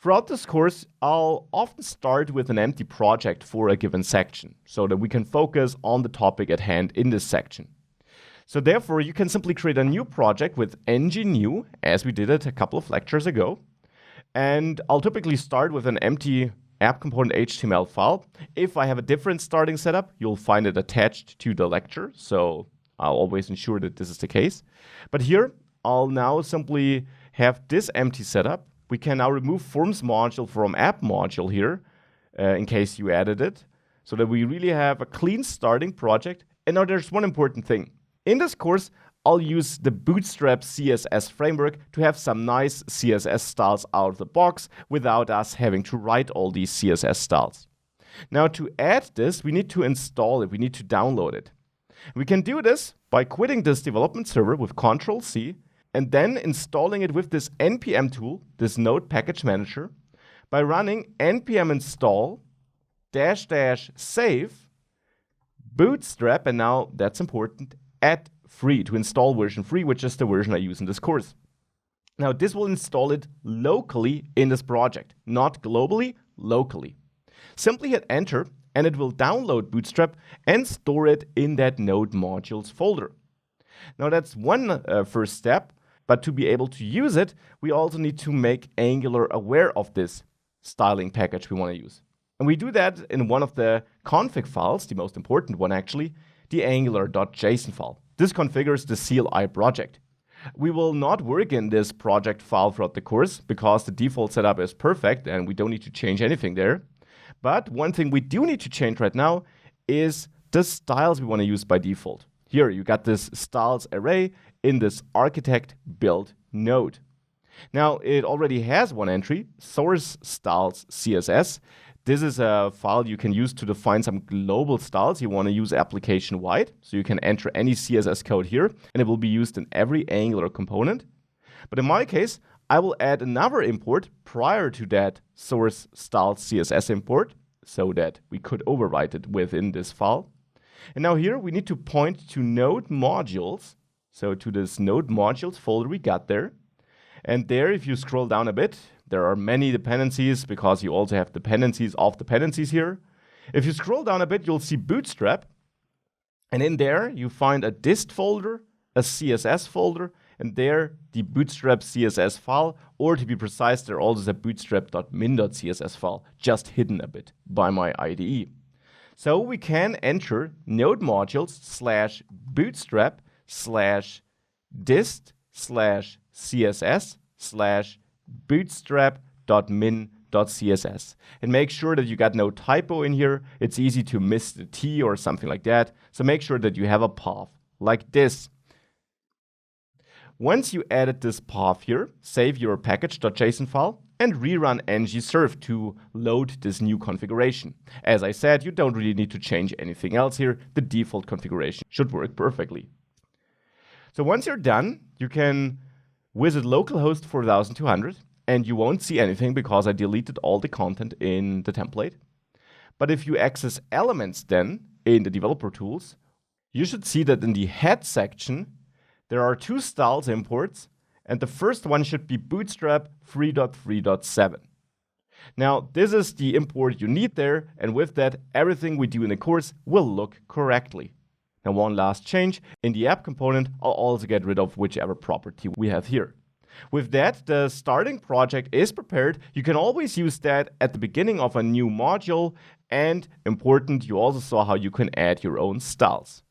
Throughout this course, I'll often start with an empty project for a given section so that we can focus on the topic at hand in this section. So therefore, you can simply create a new project with ng-new, as we did it a couple of lectures ago. And I'll typically start with an empty app component HTML file. If I have a different starting setup, you'll find it attached to the lecture. So I'll always ensure that this is the case. But here, I'll now simply have this empty setup. We can now remove forms module from app module here, in case you added it, so that we really have a clean starting project. And now there's one important thing. In this course, I'll use the Bootstrap CSS framework to have some nice CSS styles out of the box without us having to write all these CSS styles. Now to add this, we need to install it, we need to download it. We can do this by quitting this development server with Ctrl-C and then installing it with this npm tool, this node package manager, by running npm install --save bootstrap, and now that's important, add free to install version 3, which is the version I use in this course. Now this will install it locally in this project, not globally, locally. Simply hit enter and it will download Bootstrap and store it in that node modules folder. Now that's one first step, but to be able to use it, we also need to make Angular aware of this styling package we want to use. And we do that in one of the config files, the most important one actually, the angular.json file. This configures the CLI project. We will not work in this project file throughout the course because the default setup is perfect and we don't need to change anything there. But one thing we do need to change right now is the styles we want to use by default. Here you got this styles array in this architect build node. Now it already has one entry, source styles CSS. This is a file you can use to define some global styles you want to use application-wide. So you can enter any CSS code here, and it will be used in every Angular component. But in my case, I will add another import prior to that source styles CSS import, so that we could overwrite it within this file. And now here we need to point to node modules, so to this node modules folder we got there. And there, if you scroll down a bit, there are many dependencies because you also have dependencies of dependencies here. If you scroll down a bit, you'll see Bootstrap. And in there, you find a dist folder, a CSS folder, and there the Bootstrap CSS file, or to be precise, there also is a bootstrap.min.css file, just hidden a bit by my IDE. So we can enter node modules /bootstrap /dist/css/ bootstrap.min.css, and make sure that you got no typo in here. It's easy to miss the T or something like that. So make sure that you have a path like this. Once you added this path here, save your package.json file and rerun ngserve to load this new configuration. As I said, you don't really need to change anything else here. The default configuration should work perfectly. So once you're done, you can visit localhost 4200 and you won't see anything because I deleted all the content in the template. But if you access elements then in the developer tools, you should see that in the head section, there are two styles imports, and the first one should be Bootstrap 3.3.7. Now, this is the import you need there, and with that, everything we do in the course will look correctly. Now, one last change. In the app component, I'll also get rid of whichever property we have here. With that, the starting project is prepared. You can always use that at the beginning of a new module, and important, you also saw how you can add your own styles.